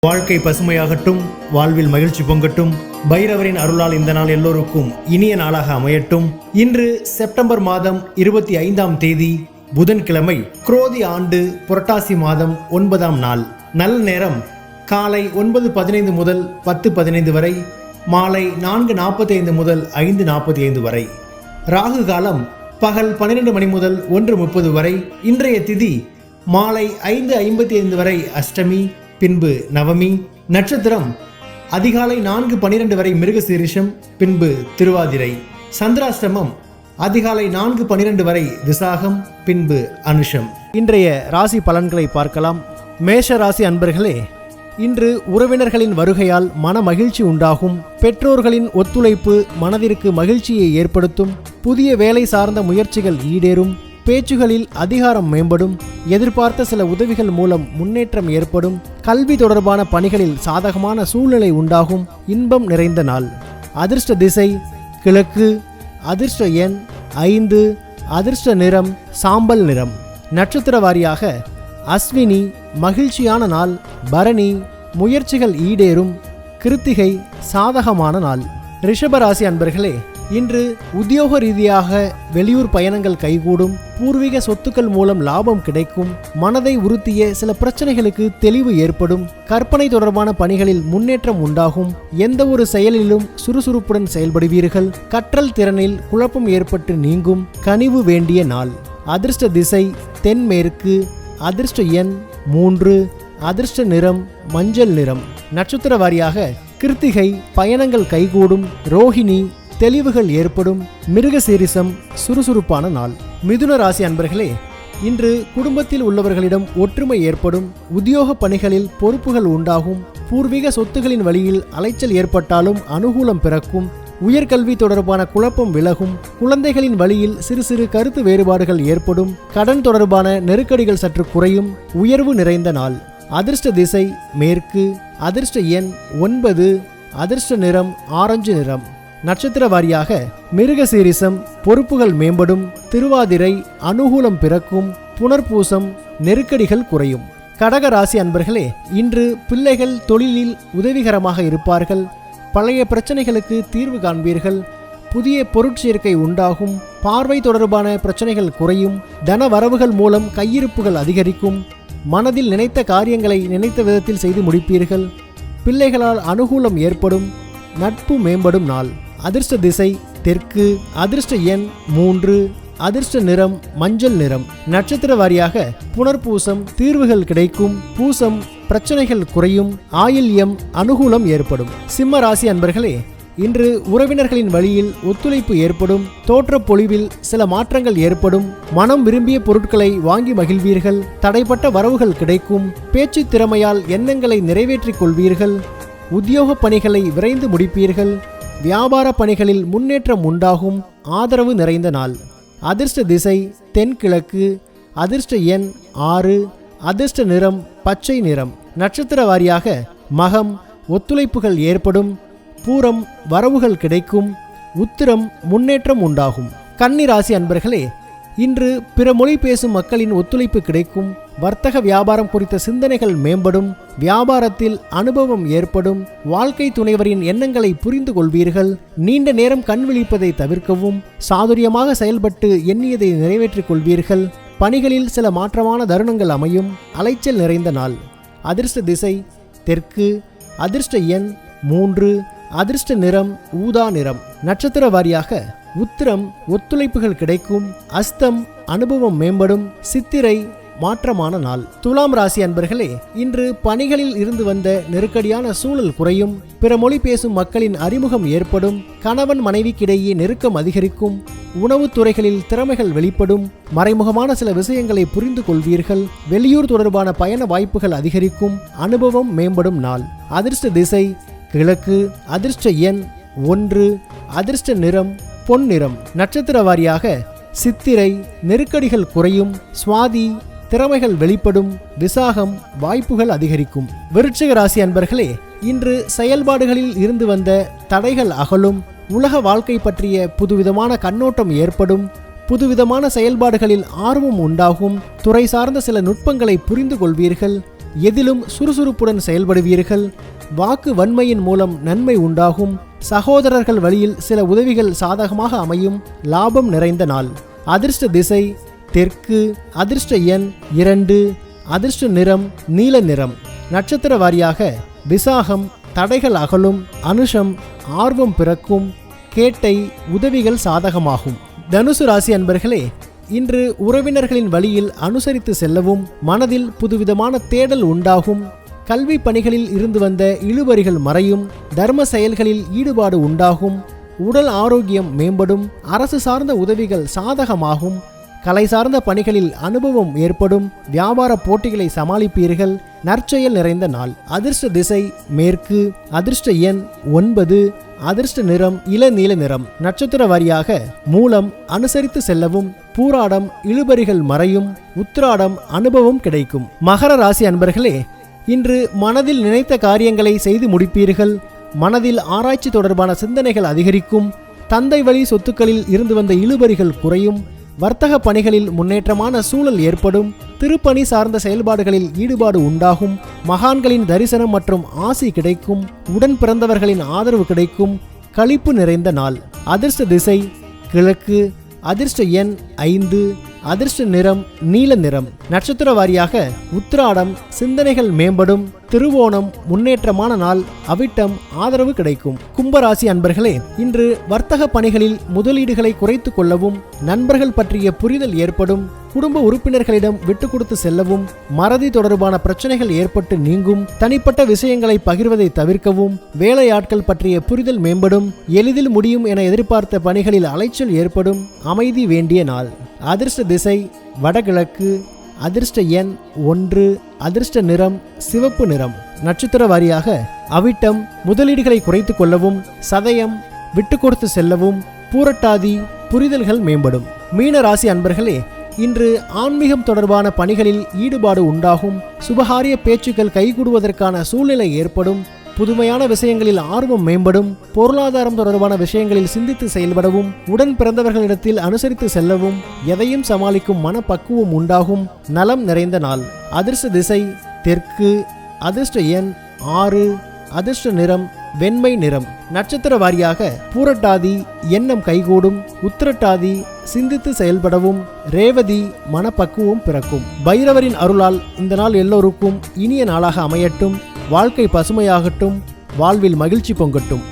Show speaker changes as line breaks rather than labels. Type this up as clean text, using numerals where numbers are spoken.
வாழ்க்கை பசுமையாகட்டும், வாழ்வில் மகிழ்ச்சி பொங்கட்டும். பைரவரின் அருளால் இந்த நாள் எல்லோருக்கும் இனிய நாளாக அமையட்டும். இன்று செப்டம்பர் மாதம் 25ஆம் தேதி புதன்கிழமை, குரோதி ஆண்டு புரட்டாசி மாதம் 9ஆம் நாள். நல்ல நேரம் காலை 9:15 முதல் 10:15 வரை, மாலை 4:45 முதல் 5:45 வரை. ராகு காலம் பகல் 12 மணி முதல் 1:30 வரை. இன்றைய திதி மாலை 5:55 வரை அஷ்டமி, பின்பு நவமி. நட்சத்திரம் அதிகாலை 4:12 வரை மிருகசீரிஷம், பின்பு திருவாதிரை. சந்திராஷ்டமம் அதிகாலை 4:12 வரை விசாகம், பின்பு அனுஷம். இன்றைய ராசி பலன்களை பார்க்கலாம். மேஷ ராசி அன்பர்களே, இன்று உறவினர்களின் வருகையால் மன மகிழ்ச்சி உண்டாகும். பெற்றோர்களின் ஒத்துழைப்பு மனதிற்கு மகிழ்ச்சியை ஏற்படுத்தும். புதிய வேலை சார்ந்த முயற்சிகள் ஈடேறும். பேச்சுகளில் அதிகாரம் மேம்படும். எதிர்பார்த்த சில உதவிகள் மூலம் முன்னேற்றம் ஏற்படும். கல்வி தொடர்பான பணிகளில் சாதகமான சூழ்நிலை உண்டாகும். இன்பம் நிறைந்த நாள். அதிர்ஷ்ட திசை கிழக்கு. அதிர்ஷ்ட எண் 5. அதிர்ஷ்ட நிறம் சாம்பல் நிறம். நட்சத்திர வாரியாக அஸ்வினி மகிழ்ச்சியான நாள். பரணி முயற்சிகள் ஈடேறும். கிருத்திகை சாதகமான நாள். ரிஷபராசி அன்பர்களே, இன்று உத்தியோக ரீதியாக வெளியூர் பயணங்கள் கைகூடும். பூர்வீக சொத்துக்கள் மூலம் லாபம் கிடைக்கும். மனதை உறுத்திய சில பிரச்சனைகளுக்கு தெளிவு ஏற்படும். கற்பனை தொடர்பான பணிகளில் முன்னேற்றம் உண்டாகும். எந்த ஒரு செயலிலும் சுறுசுறுப்புடன் செயல்படுவீர்கள். கற்றல் திறனில் குழப்பம் ஏற்பட்டு நீங்கும். கனிவு வேண்டிய நாள். அதிர்ஷ்ட திசை தென்மேற்கு. அதிர்ஷ்ட எண் 3. அதிர்ஷ்ட நிறம் மஞ்சள் நிறம். நட்சத்திர வாரியாக கிருத்திகை பயணங்கள் கைகூடும். ரோஹிணி தெளிவுகள் ஏற்படும். மிருகசீரிசம் சுறுசுறுப்பான நாள். மிதுன ராசி அன்பர்களே, இன்று குடும்பத்தில் உள்ளவர்களிடம் ஒற்றுமை ஏற்படும். உத்தியோக பணிகளில் பொறுப்புகள் உண்டாகும். பூர்வீக சொத்துகளின் வழியில் அலைச்சல் ஏற்பட்டாலும் அனுகூலம் பிறக்கும். உயர்கல்வி தொடர்பான குழப்பம் விலகும். குழந்தைகளின் வழியில் சிறு சிறு கருத்து வேறுபாடுகள் ஏற்படும். கடன் தொடர்பான நெருக்கடிகள் சற்று குறையும். உயர்வு நிறைந்த நாள். அதிர்ஷ்ட திசை மேற்கு. அதிர்ஷ்ட எண் 9. அதிர்ஷ்ட நிறம் ஆரஞ்சு நிறம். நட்சத்திர வாரியாக மிருகசீரிசம் பொறுப்புகள் மேம்படும். திருவாதிரை அனுகூலம் பிறக்கும். புனர்பூசம் நெருக்கடிகள் குறையும். கடக ராசி அன்பர்களே, இன்று பிள்ளைகள் தொழிலில் உதவிகரமாக இருப்பார்கள். பழைய பிரச்சனைகளுக்கு தீர்வு காண்பீர்கள். புதிய பொருட்சேர்க்கை உண்டாகும். பார்வை தொடர்பான பிரச்சனைகள் குறையும். தன வரவுகள் மூலம் கையிருப்புகள் அதிகரிக்கும். மனதில் நினைத்த காரியங்களை நினைத்த விதத்தில் செய்து முடிப்பீர்கள். பிள்ளைகளால் அனுகூலம் ஏற்படும். நட்பு மேம்படும் நாள். அதிர்ஷ்ட திசை தெற்கு. அதிர்ஷ்ட எண் 3. அதிர்ஷ்ட நிறம் மஞ்சள் நிறம். நட்சத்திர வாரியாக புனர்பூசம் தீர்வுகள் கிடைக்கும். பூசம் பிரச்சனைகள் குறையும். ஆயில்யம் அனுகூலம் ஏற்படும். சிம்ம ராசி அன்பர்களே, இன்று உறவினர்களின் வழியில் ஒத்துழைப்பு ஏற்படும். தோற்ற பொலிவில் சில மாற்றங்கள் ஏற்படும். மனம் விரும்பிய பொருட்களை வாங்கி மகிழ்வீர்கள். தடைப்பட்ட வரவுகள் கிடைக்கும். பேச்சு திறமையால் எண்ணங்களை நிறைவேற்றிக் கொள்வீர்கள். உத்தியோக பணிகளை விரைந்து முடிப்பீர்கள். வியாபார பணிகளில் முன்னேற்றம் உண்டாகும். ஆதரவு நிறைந்த நாள். அதிர்ஷ்ட திசை தென்கிழக்கு. அதிர்ஷ்ட எண் 6. அதிர்ஷ்ட நிறம் பச்சை நிறம். நட்சத்திர வாரியாக மகம் ஒத்துழைப்புகள் ஏற்படும். பூரம் வரவுகள் கிடைக்கும். உத்திரம் முன்னேற்றம் உண்டாகும். கன்னி ராசி அன்பர்களே, இன்று பிற மொழி பேசும் மக்களின் ஒத்துழைப்பு கிடைக்கும். வர்த்தக வியாபாரம் குறித்த சிந்தனைகள் மேம்படும். வியாபாரத்தில் அனுபவம் ஏற்படும். வாழ்க்கை துணைவரின் எண்ணங்களை புரிந்து கொள்வீர்கள். நீண்ட நேரம் கண் விழிப்பதை தவிர்க்கவும். சாதுரியமாக செயல்பட்டு எண்ணியதை நிறைவேற்றிக் கொள்வீர்கள். பணிகளில் சில மாற்றமான தருணங்கள் அமையும். அலைச்சல் நிறைந்த நாள். அதிர்ஷ்ட திசை தெற்கு. அதிர்ஷ்ட எண் 3. அதிர்ஷ்ட நிறம் ஊதா நிறம். நட்சத்திர வாரியாக உத்திரம் ஒத்துழைப்புகள் கிடைக்கும். அஸ்தம் அனுபவம் மேம்படும். சித்திரை மாற்றமான நாள். துலாம் ராசி அன்பர்களே, இன்று பணிகளில் இருந்து வந்த நெருக்கடியான சூழல் குறையும். பிற மொழி பேசும் மக்களின் அறிமுகம் ஏற்படும். கணவன் மனைவிக்கிடையே நெருக்கம் அதிகரிக்கும். உணவுத் துறைகளில் திறமைகள் வெளிப்படும். மறைமுகமான சில விஷயங்களை புரிந்து கொள்வீர்கள். வெளியூர் தொடர்பான பயண வாய்ப்புகள் அதிகரிக்கும். அனுபவம் மேம்படும் நாள். அதிர்ஷ்ட திசை கிழக்கு. அதிர்ஷ்ட எண் 1. அதிர்ஷ்ட நிறம் பொன் நிறம். நட்சத்திர வாரியாக சித்திரை நெருக்கடிகள் குறையும். சுவாதி திறமைகள் வெளிப்படும். விசாகம் வாய்ப்புகள் அதிகரிக்கும். விருச்சிக ராசி அன்பர்களே, இன்று செயல்பாடுகளில் இருந்து வந்த தடைகள் அகலும். உலக வாழ்க்கை பற்றிய புதுவிதமான கண்ணோட்டம் ஏற்படும். புதுவிதமான செயல்பாடுகளில் ஆர்வம் உண்டாகும். துறை சார்ந்த சில நுட்பங்களை புரிந்து கொள்வீர்கள். எதிலும் சுறுசுறுப்புடன் செயல்படுவீர்கள். வாக்கு வன்மையின் மூலம் நன்மை உண்டாகும். சகோதரர்கள் வழியில் சில உதவிகள் சாதகமாக அமையும். லாபம் நிறைந்த நாள். அதிர்ஷ்ட திசை தெற்கு. அதிர்ஷ்ட எண் 2. அதிர்ஷ்ட நிறம் நீல நிறம். நட்சத்திர வாரியாக விசாகம் தடைகள் அகலும். அனுஷம் ஆர்வம் பிறக்கும். கேட்டை உதவிகள் சாதகமாகும். தனுசு ராசி அன்பர்களே, இன்று உறவினர்களின் வழியில் அனுசரித்து செல்லவும் மனதில் புதுவிதமான தேடல் உண்டாகும். கல்வி பணிகளில் இருந்து வந்த இழுபறிகள் மறையும். தர்ம செயல்களில் ஈடுபாடு உண்டாகும். உடல் ஆரோக்கியம் மேம்படும். அரசு சார்ந்த உதவிகள் சாதகமாகும். கலை சார்ந்த பணிகளில் அனுபவம் ஏற்படும். வியாபார போட்டிகளை சமாளிப்பீர்கள். நற்செயல் நிறைந்த நாள். அதிர்ஷ்ட திசை மேற்கு. அதிர்ஷ்ட எண் 9. அதிர்ஷ்ட நிறம் இளநீல நிறம். நட்சத்திர வாரியாக மூலம் அனுசரித்து செல்லவும். பூராடம் இழுபறிகள் மறையும். உத்திராடம் அனுபவம் கிடைக்கும். மகர ராசி அன்பர்களே, இன்று மனதில் நினைத்த காரியங்களை செய்து முடிப்பீர்கள். மனதில் ஆராய்ச்சி தொடர்பான சிந்தனைகள் அதிகரிக்கும். தந்தை வழி சொத்துக்களில் இருந்து வந்த இழுபறிகள் குறையும். வர்த்தக பணிகளில் முன்னேற்றமான சூழல் ஏற்படும். திருப்பணி சார்ந்த செயல்பாடுகளில் ஈடுபாடு உண்டாகும். மகான்களின் தரிசனம் மற்றும் ஆசி கிடைக்கும். உடன் பிறந்தவர்களின் ஆதரவு கிடைக்கும். களிப்பு நிறைந்த நாள். அதிர்ஷ்ட திசை கிழக்கு. அதிர்ஷ்ட எண் 5. அதிர்ஷ்ட நிறம் நீல நிறம். நட்சத்திர வாரியாக உத்திராடம் சிந்தனைகள் மேம்படும். திருவோணம் முன்னேற்றமான நாள். அவிட்டம் ஆதரவு கிடைக்கும். கும்பராசி அன்பர்களே, இன்று வர்த்தக பணிகளில் முதலீடுகளை குறைத்து கொள்ளவும். நண்பர்கள் பற்றிய புரிதல் ஏற்படும். குடும்ப உறுப்பினர்களிடம் விட்டு கொடுத்து செல்லவும். மறதி தொடர்பான பிரச்சனைகள் ஏற்பட்டு நீங்கும். தனிப்பட்ட விஷயங்களை பகிர்வதை தவிர்க்கவும். வேலையாட்கள் பற்றிய புரிதல் மேம்படும். எளிதில் முடியும் என எதிர்பார்த்த பணிகளில் அலைச்சல் ஏற்படும். அமைதி வேண்டிய நாள். அதிர்ஷ்ட திசை வடகிழக்கு. அதிர்ஷ்ட எண் 1. அதிர்ஷ்ட நிறம் சிவப்பு நிறம். நட்சத்திர வாரியாக அவிட்டம் முதலீடுகளை குறைத்து கொள்ளவும். சதயம் விட்டு கொடுத்து செல்லவும். பூரட்டாதி புரிதல்கள் மேம்படும். மீன ராசி அன்பர்களே, இன்று ஆன்மீகம் தொடர்பான பணிகளில் ஈடுபாடு உண்டாகும். சுபகாரிய பேச்சுக்கள் கைகூடுவதற்கான சூழ்நிலை ஏற்படும். புதுமையான விஷயங்களில் ஆர்வம் மேம்படும். பொருளாதாரம் தொடர்பான விஷயங்களில் சிந்தித்து செயல்படவும். உடன் பிறந்தவர்களிடத்தில் அனுசரித்து செல்லவும். எதையும் சமாளிக்கும் மனப்பக்குவம் உண்டாகும். நலம் நிறைந்த நாள். அதிர்ஷ்ட திசை தெற்கு. அதிர்ஷ்ட எண் 6. அதிர்ஷ்ட நிறம் வெண்மை நிறம். நட்சத்திர வாரியாக பூரட்டாதி எண்ணம் கைகூடும். உத்திரட்டாதி சிந்தித்து செயல்படவும். ரேவதி மனப்பக்குவம் பிறக்கும். பைரவரின் அருளால் இந்த நாள் எல்லோருக்கும் இனிய நாளாக அமையட்டும். வாழ்க்கை பசுமையாகட்டும். வாழ்வில் மகிழ்ச்சி பொங்கட்டும்.